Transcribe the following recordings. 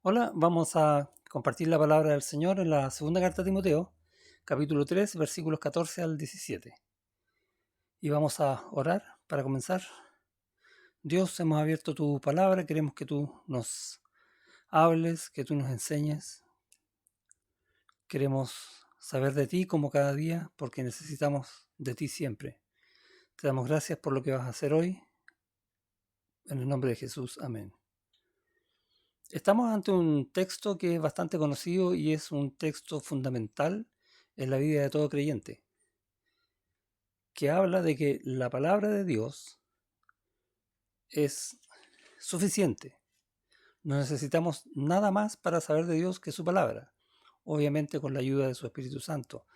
Hola, vamos a compartir la palabra del Señor en la segunda carta a Timoteo, capítulo 3, versículos 14 al 17. Y vamos a orar para comenzar. Dios, hemos abierto tu palabra, queremos que tú nos hables, que tú nos enseñes. Queremos saber de ti como cada día, porque necesitamos de ti siempre. Te damos gracias por lo que vas a hacer hoy. En el nombre de Jesús, amén. Estamos ante un texto que es bastante conocido y es un texto fundamental en la vida de todo creyente, que habla de que la palabra de Dios es suficiente. No necesitamos nada más para saber de Dios que su palabra, obviamente con la ayuda de su Espíritu Santo,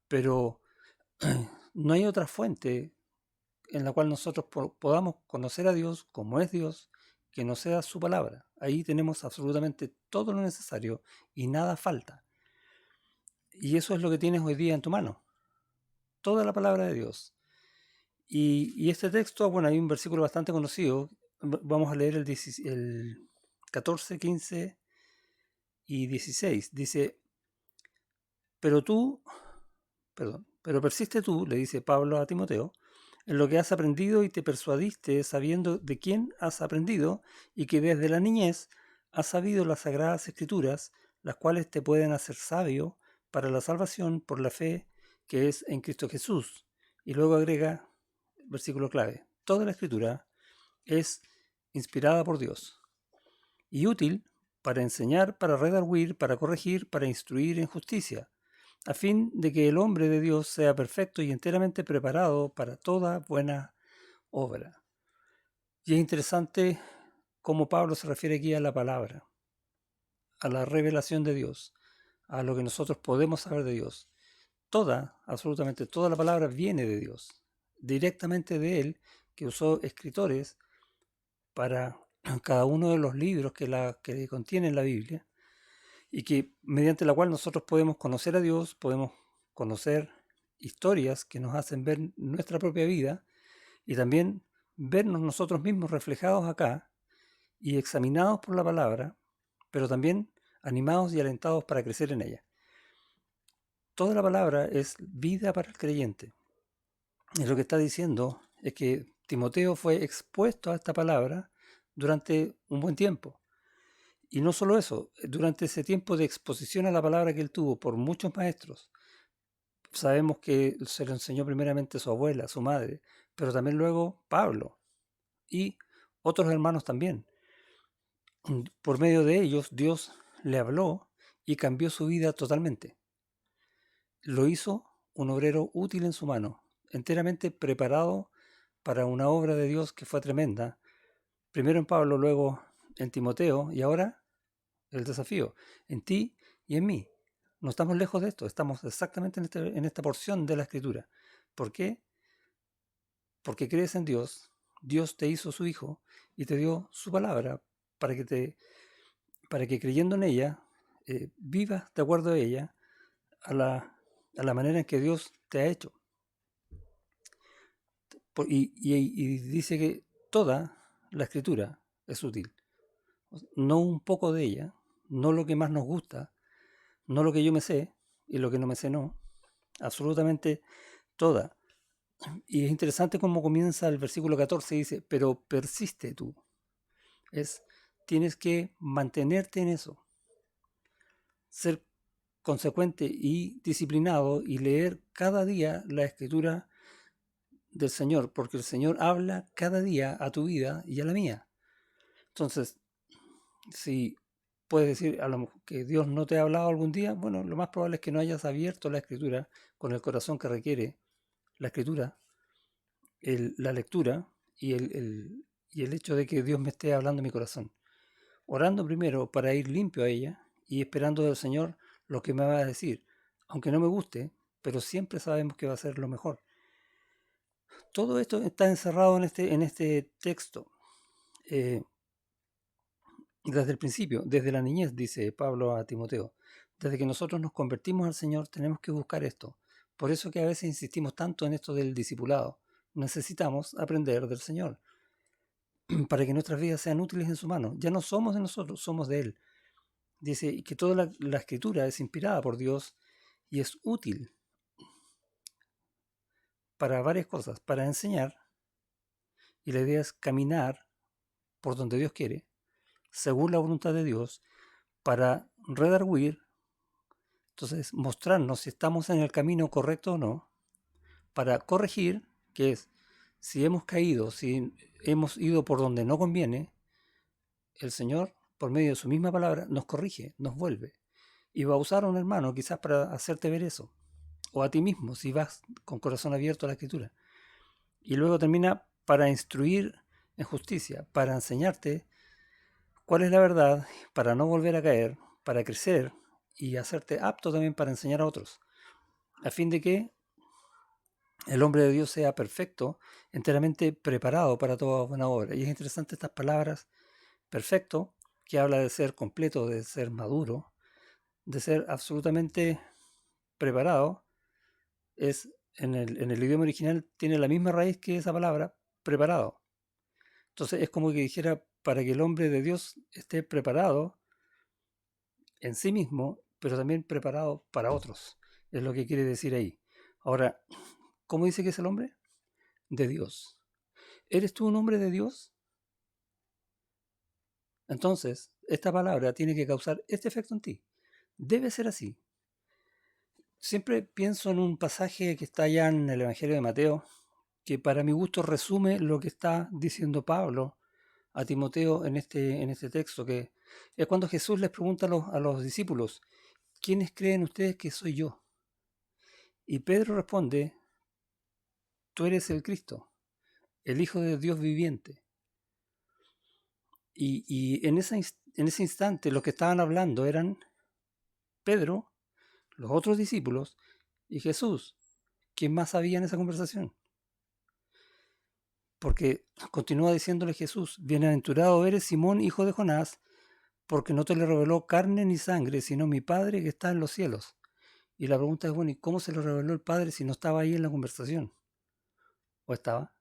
pero no hay otra fuente en la cual nosotros podamos conocer a Dios como es Dios, que no sea su palabra. Ahí tenemos absolutamente todo lo necesario y nada falta. Y eso es lo que tienes hoy día en tu mano, toda la palabra de Dios. Y este texto, bueno, hay un versículo bastante conocido. Vamos a leer el 14, 15 y 16. Dice, pero tú, perdón, pero persiste tú, le dice Pablo a Timoteo, en lo que has aprendido y te persuadiste sabiendo de quién has aprendido y que desde la niñez has sabido las sagradas escrituras, las cuales te pueden hacer sabio para la salvación por la fe que es en Cristo Jesús. Y luego agrega, versículo clave, toda la escritura es inspirada por Dios y útil para enseñar, para redarguir, para corregir, para instruir en justicia, a fin de que el hombre de Dios sea perfecto y enteramente preparado para toda buena obra. Y es interesante cómo Pablo se refiere aquí a la palabra, a la revelación de Dios, a lo que nosotros podemos saber de Dios. Toda, absolutamente toda la palabra viene de Dios, directamente de Él, que usó escritores para cada uno de los libros que contienen la Biblia y que mediante la cual nosotros podemos conocer a Dios, podemos conocer historias que nos hacen ver nuestra propia vida y también vernos nosotros mismos reflejados acá y examinados por la palabra, pero también animados y alentados para crecer en ella. Toda la palabra es vida para el creyente. Y lo que está diciendo es que Timoteo fue expuesto a esta palabra durante un buen tiempo. Y no solo eso, durante ese tiempo de exposición a la palabra que él tuvo por muchos maestros, sabemos que se lo enseñó primeramente su abuela, su madre, pero también luego Pablo y otros hermanos también. Por medio de ellos, Dios le habló y cambió su vida totalmente. Lo hizo un obrero útil en su mano, enteramente preparado para una obra de Dios que fue tremenda, primero en Pablo, luego en Timoteo y ahora el desafío, en ti y en mí. No estamos lejos de esto, estamos exactamente en esta porción de la escritura. ¿Por qué? Porque crees en Dios, Dios te hizo su hijo y te dio su palabra para para que creyendo en ella, vivas de acuerdo a ella, a a la manera en que Dios te ha hecho. Y dice que toda la escritura es útil, no un poco de ella, no lo que más nos gusta, no lo que yo me sé y lo que no me sé no, absolutamente toda. Y es interesante cómo comienza el versículo 14, dice, pero persiste tú. Es, tienes que mantenerte en eso, ser consecuente y disciplinado y leer cada día la escritura del Señor, porque el Señor habla cada día a tu vida y a la mía. Entonces, si puedes decir a lo mejor que Dios no te ha hablado algún día, bueno, lo más probable es que no hayas abierto la escritura con el corazón que requiere la escritura, la lectura y el hecho de que Dios me esté hablando en mi corazón. Orando primero para ir limpio a ella y esperando del Señor lo que me va a decir, aunque no me guste, pero siempre sabemos que va a ser lo mejor. Todo esto está encerrado en este texto. Eh, Desde el principio, desde la niñez, dice Pablo a Timoteo, desde que nosotros nos convertimos al Señor tenemos que buscar esto. Por eso que a veces insistimos tanto en esto del discipulado. Necesitamos aprender del Señor para que nuestras vidas sean útiles en su mano. Ya no somos de nosotros, somos de Él. Dice que toda la escritura es inspirada por Dios y es útil para varias cosas, para enseñar, y la idea es caminar por donde Dios quiere, según la voluntad de Dios, para redarguir, entonces mostrarnos si estamos en el camino correcto o no, para corregir, que es, si hemos caído, si hemos ido por donde no conviene, el Señor, por medio de su misma palabra, nos corrige, nos vuelve. Y va a usar a un hermano quizás para hacerte ver eso, o a ti mismo, si vas con corazón abierto a la Escritura. Y luego termina para instruir en justicia, para enseñarte cuál es la verdad, para no volver a caer, para crecer y hacerte apto también para enseñar a otros, a fin de que el hombre de Dios sea perfecto, enteramente preparado para toda buena obra. Y es interesante estas palabras, perfecto, que habla de ser completo, de ser maduro, de ser absolutamente preparado. Es en el idioma original tiene la misma raíz que esa palabra, preparado. Entonces es como que dijera, para que el hombre de Dios esté preparado en sí mismo, pero también preparado para otros. Es lo que quiere decir ahí. Ahora, ¿cómo dice que es el hombre? De Dios. ¿Eres tú un hombre de Dios? Entonces, esta palabra tiene que causar este efecto en ti. Debe ser así. Siempre pienso en un pasaje que está allá en el Evangelio de Mateo, que para mi gusto resume lo que está diciendo Pablo a Timoteo en este texto, que es cuando Jesús les pregunta a los discípulos, ¿quiénes creen ustedes que soy yo? Y Pedro responde, tú eres el Cristo, el Hijo de Dios viviente. Y en ese instante los que estaban hablando eran Pedro, los otros discípulos y Jesús. ¿Quién más sabía en esa conversación? Porque continúa diciéndole Jesús, bienaventurado eres Simón, hijo de Jonás, porque no te le reveló carne ni sangre, sino mi Padre que está en los cielos. Y la pregunta es, bueno, ¿y cómo se lo reveló el Padre si no estaba ahí en la conversación? ¿O estaba?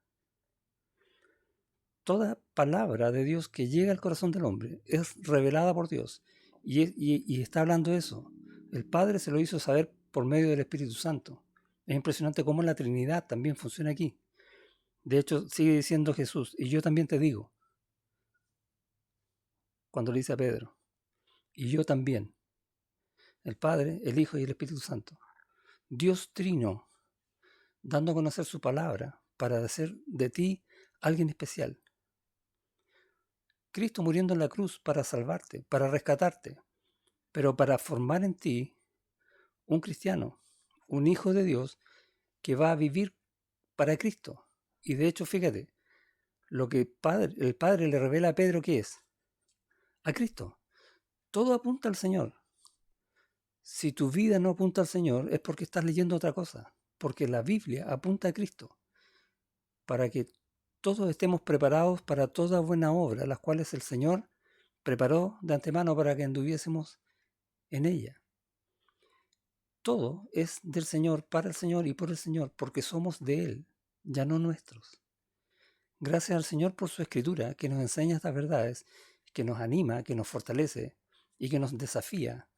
Toda palabra de Dios que llega al corazón del hombre es revelada por Dios. Y está hablando de eso. El Padre se lo hizo saber por medio del Espíritu Santo. Es impresionante cómo la Trinidad también funciona aquí. De hecho, sigue diciendo Jesús, y yo también te digo, cuando le dice a Pedro, y yo también, el Padre, el Hijo y el Espíritu Santo. Dios trino, dando a conocer su palabra para hacer de ti alguien especial. Cristo muriendo en la cruz para salvarte, para rescatarte, pero para formar en ti un cristiano, un hijo de Dios que va a vivir para Cristo. Y de hecho, fíjate, lo que el Padre le revela a Pedro, ¿qué es? A Cristo. Todo apunta al Señor. Si tu vida no apunta al Señor es porque estás leyendo otra cosa, porque la Biblia apunta a Cristo, para que todos estemos preparados para toda buena obra, las cuales el Señor preparó de antemano para que anduviésemos en ella. Todo es del Señor, para el Señor y por el Señor, porque somos de Él, ya no nuestros. Gracias al Señor por su Escritura, que nos enseña estas verdades, que nos anima, que nos fortalece y que nos desafía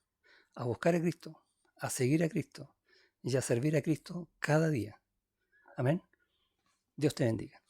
a buscar a Cristo, a seguir a Cristo y a servir a Cristo cada día. Amén. Dios te bendiga.